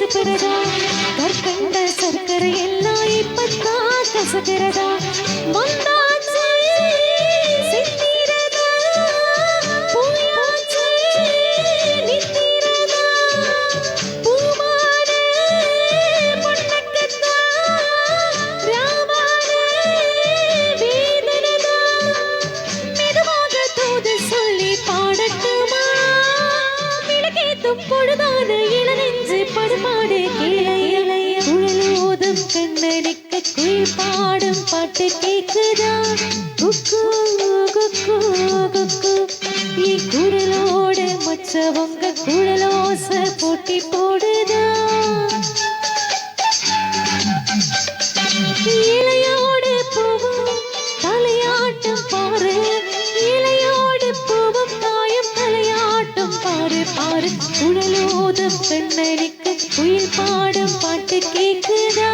கசப்புறதா கற்கண்ட சர்க்கரை எல்லாம் இப்பத்தான் கசக்கிறதா வந்தாச்சு சித்திரதா பூயாச்சு நித்திரதா பூமான பொன்னக்கத்தா ராமான வேதனதா மெதுவாக தூது சொல்லி பாடட்டுமா விளக்கேத்தும் பொழுதான இளநெஞ்சு படுபாடு கிளைய குழலோதும் கண்ணடிக்க குயில் பாடும் பாட்டு கேக்குதா குக்கு குக்கு குக்கு குரலோட மச்சவங்க குழலோச போட்டி போடுதா இளையோடு பூவும் தலையாட்டம் பாரு இளையோடு பூவும் தாயும் தலையாட்டம் பாரு பாரு குழலோதும் கண்ணடிக்க குயில் பாடும் பாட்டு கேக்குதா